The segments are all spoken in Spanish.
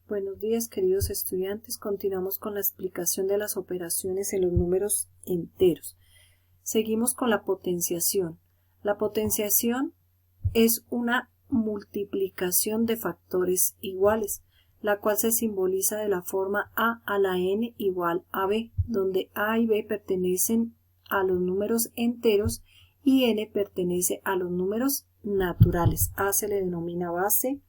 Buenos días, queridos estudiantes. Continuamos con la explicación de las operaciones en los números enteros. Seguimos con la potenciación. La potenciación es una multiplicación de factores iguales, la cual se simboliza de la forma a la n igual a b, donde a y b pertenecen a los números enteros y n pertenece a los números naturales. A se le denomina base,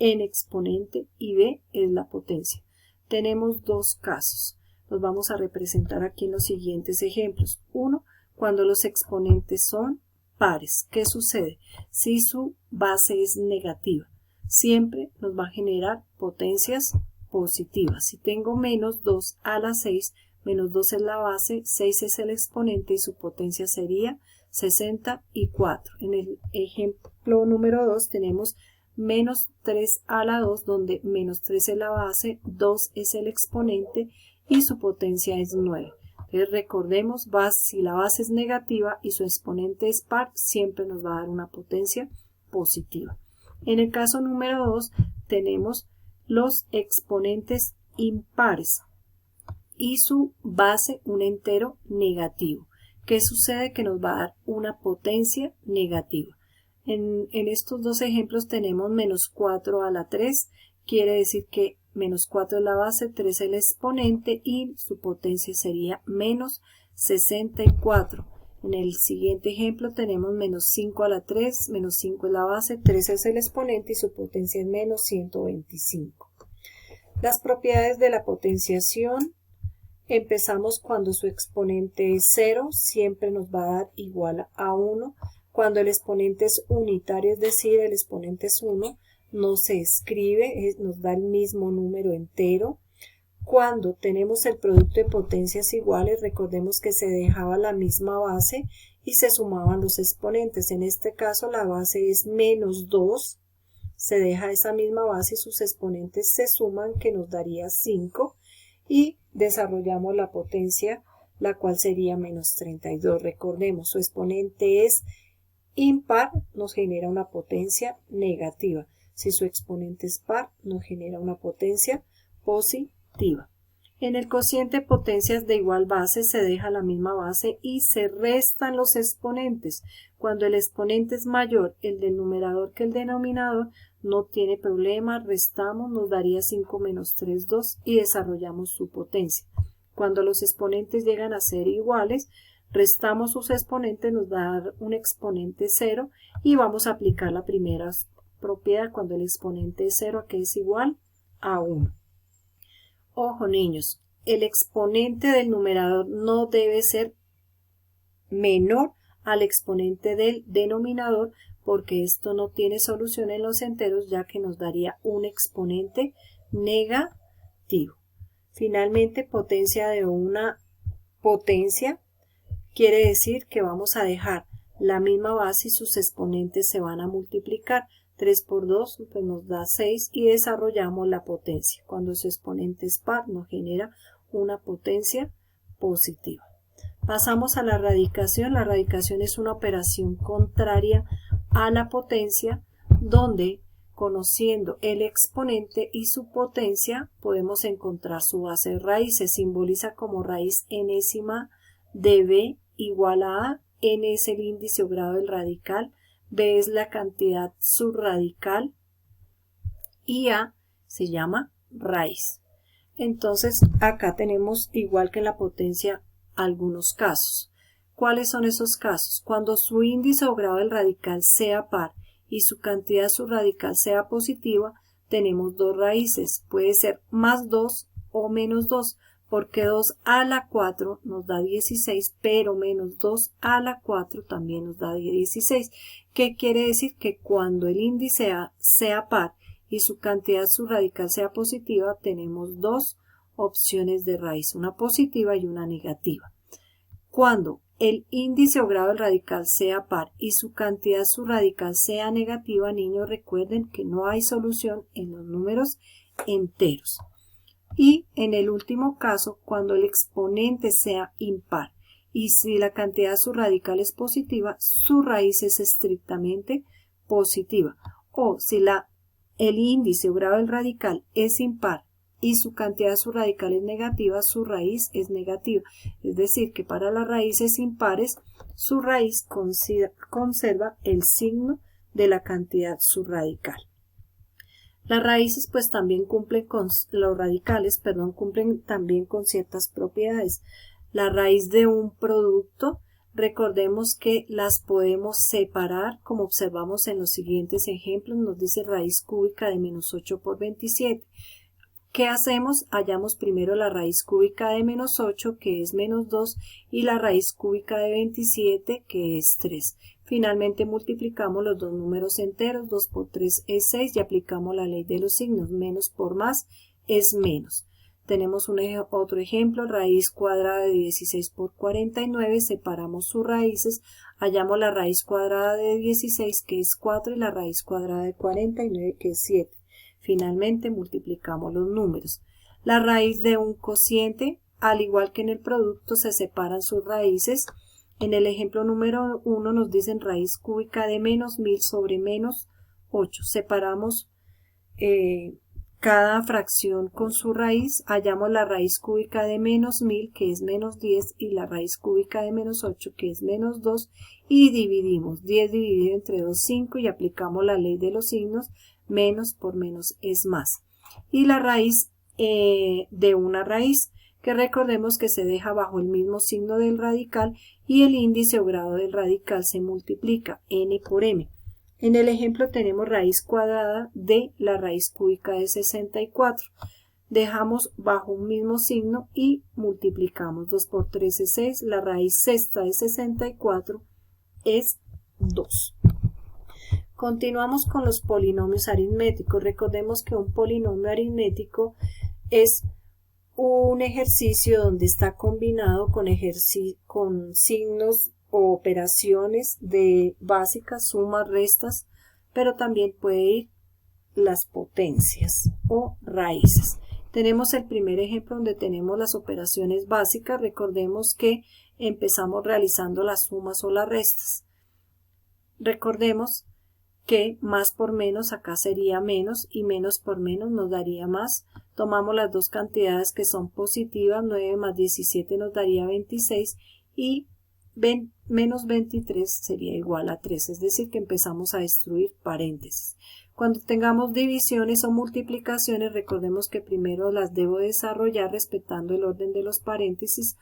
n exponente y b es la potencia. Tenemos dos casos. Los vamos a representar aquí en los siguientes ejemplos. Uno, cuando los exponentes son pares. ¿Qué sucede? Si su base es negativa, siempre nos va a generar potencias positivas. Si tengo menos 2 a la 6, menos 2 es la base, 6 es el exponente y su potencia sería 64. En el ejemplo número 2 tenemos menos 3 a la 2, donde menos 3 es la base, 2 es el exponente y su potencia es 9. Entonces recordemos, si la base es negativa y su exponente es par, siempre nos va a dar una potencia positiva. En el caso número 2 tenemos los exponentes impares y su base un entero negativo. ¿Qué sucede? Que nos va a dar una potencia negativa. En estos dos ejemplos tenemos menos 4 a la 3, quiere decir que menos 4 es la base, 3 es el exponente y su potencia sería menos 64. En el siguiente ejemplo tenemos menos 5 a la 3, menos 5 es la base, 3 es el exponente y su potencia es menos 125. Las propiedades de la potenciación: empezamos cuando su exponente es 0, siempre nos va a dar igual a 1. Cuando el exponente es unitario, es decir, el exponente es 1, no se escribe, nos da el mismo número entero. Cuando tenemos el producto de potencias iguales, recordemos que se dejaba la misma base y se sumaban los exponentes. En este caso la base es menos 2, se deja esa misma base y sus exponentes se suman, que nos daría 5, y desarrollamos la potencia, la cual sería menos 32. Recordemos, su exponente es impar, nos genera una potencia negativa. Si su exponente es par, nos genera una potencia positiva. En el cociente de potencias de igual base se deja la misma base y se restan los exponentes. Cuando el exponente es mayor el del numerador que el denominador, no tiene problema, restamos, nos daría 5 menos 3, 2 y desarrollamos su potencia. Cuando los exponentes llegan a ser iguales, restamos sus exponentes, nos va a dar un exponente 0 y vamos a aplicar la primera propiedad cuando el exponente es 0, que es igual a 1. Ojo, niños, el exponente del numerador no debe ser menor al exponente del denominador, porque esto no tiene solución en los enteros, ya que nos daría un exponente negativo. Finalmente, potencia de una potencia quiere decir que vamos a dejar la misma base y sus exponentes se van a multiplicar. 3 por 2 pues nos da 6 y desarrollamos la potencia. Cuando su exponente es par, nos genera una potencia positiva. Pasamos a la radicación. La radicación es una operación contraria a la potencia, donde conociendo el exponente y su potencia podemos encontrar su base de raíz. Se simboliza como raíz enésima de b igual a n es el índice o grado del radical, b es la cantidad subradical y a se llama raíz. Entonces acá tenemos, igual que en la potencia, algunos casos. ¿Cuáles son esos casos? Cuando su índice o grado del radical sea par y su cantidad subradical sea positiva, tenemos dos raíces. Puede ser más 2 o menos 2. Porque 2 a la 4 nos da 16, pero menos 2 a la 4 también nos da 16. ¿Qué quiere decir? Que cuando el índice A sea par y su cantidad subradical sea positiva, tenemos dos opciones de raíz, una positiva y una negativa. Cuando el índice o grado del radical sea par y su cantidad subradical sea negativa, niños, recuerden que no hay solución en los números enteros. Y en el último caso, cuando el exponente sea impar y si la cantidad subradical es positiva, su raíz es estrictamente positiva. O si el índice o grado del radical es impar y su cantidad de su radical es negativa, su raíz es negativa. Es decir, que para las raíces impares, su raíz conserva el signo de la cantidad subradical. Las raíces pues también cumplen con, los radicales, perdón, cumplen también con ciertas propiedades. La raíz de un producto, recordemos que las podemos separar, como observamos en los siguientes ejemplos, nos dice raíz cúbica de menos 8 por 27. ¿Qué hacemos? Hallamos primero la raíz cúbica de menos 8, que es menos 2, y la raíz cúbica de 27, que es 3. Finalmente multiplicamos los dos números enteros, 2 por 3 es 6, y aplicamos la ley de los signos, menos por más es menos. Tenemos otro ejemplo, raíz cuadrada de 16 por 49, separamos sus raíces, hallamos la raíz cuadrada de 16, que es 4, y la raíz cuadrada de 49, que es 7. Finalmente multiplicamos los números. La raíz de un cociente, al igual que en el producto, se separan sus raíces. En el ejemplo número 1 nos dicen raíz cúbica de menos 1000 sobre menos 8. Separamos cada fracción con su raíz, hallamos la raíz cúbica de menos 1000, que es menos 10, y la raíz cúbica de menos 8, que es menos 2, y dividimos. 10 dividido entre 2, 5, y aplicamos la ley de los signos, menos por menos es más. Y la raíz de una raíz, que recordemos que se deja bajo el mismo signo del radical y el índice o grado del radical se multiplica, n por m. En el ejemplo tenemos raíz cuadrada de la raíz cúbica de 64. Dejamos bajo un mismo signo y multiplicamos. 2 por 3 es 6, la raíz sexta de 64 es 2. Continuamos con los polinomios aritméticos. Recordemos que un polinomio aritmético es un ejercicio donde está combinado con signos o operaciones de básicas, sumas, restas, pero también puede ir las potencias o raíces. Tenemos el primer ejemplo donde tenemos las operaciones básicas. Recordemos que empezamos realizando las sumas o las restas. Recordemos que más por menos acá sería menos y menos por menos nos daría más. Tomamos las dos cantidades que son positivas, 9 más 17 nos daría 26 y menos 23 sería igual a 3, es decir que empezamos a destruir paréntesis. Cuando tengamos divisiones o multiplicaciones, recordemos que primero las debo desarrollar respetando el orden de los paréntesis.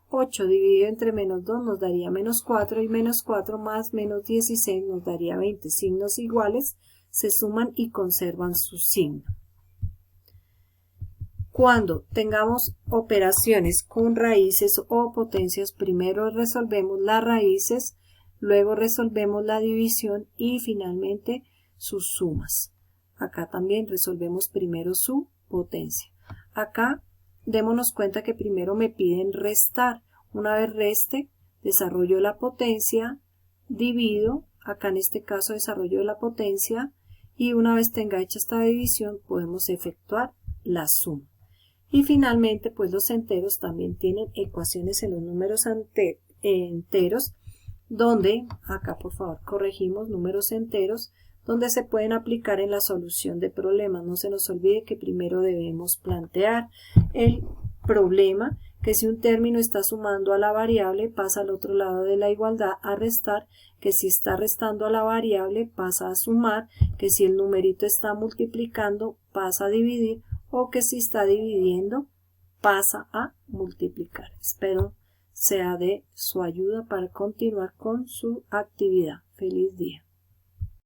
8 dividido entre menos 2 nos daría menos 4 y menos 4 más menos 16 nos daría 20. Signos iguales se suman y conservan su signo. Cuando tengamos operaciones con raíces o potencias, primero resolvemos las raíces, luego resolvemos la división y finalmente sus sumas. Acá también resolvemos primero su potencia. Acá démonos cuenta que primero me piden restar. Una vez reste, desarrollo la potencia, divido, acá en este caso desarrollo la potencia, y una vez tenga hecha esta división podemos efectuar la suma. Y finalmente pues los enteros también tienen ecuaciones en los números enteros, donde, acá por favor corregimos números enteros, donde se pueden aplicar en la solución de problemas. No se nos olvide que primero debemos plantear el problema, que si un término está sumando a la variable pasa al otro lado de la igualdad a restar, que si está restando a la variable pasa a sumar, que si el numerito está multiplicando pasa a dividir o que si está dividiendo pasa a multiplicar. Espero sea de su ayuda para continuar con su actividad. Feliz día.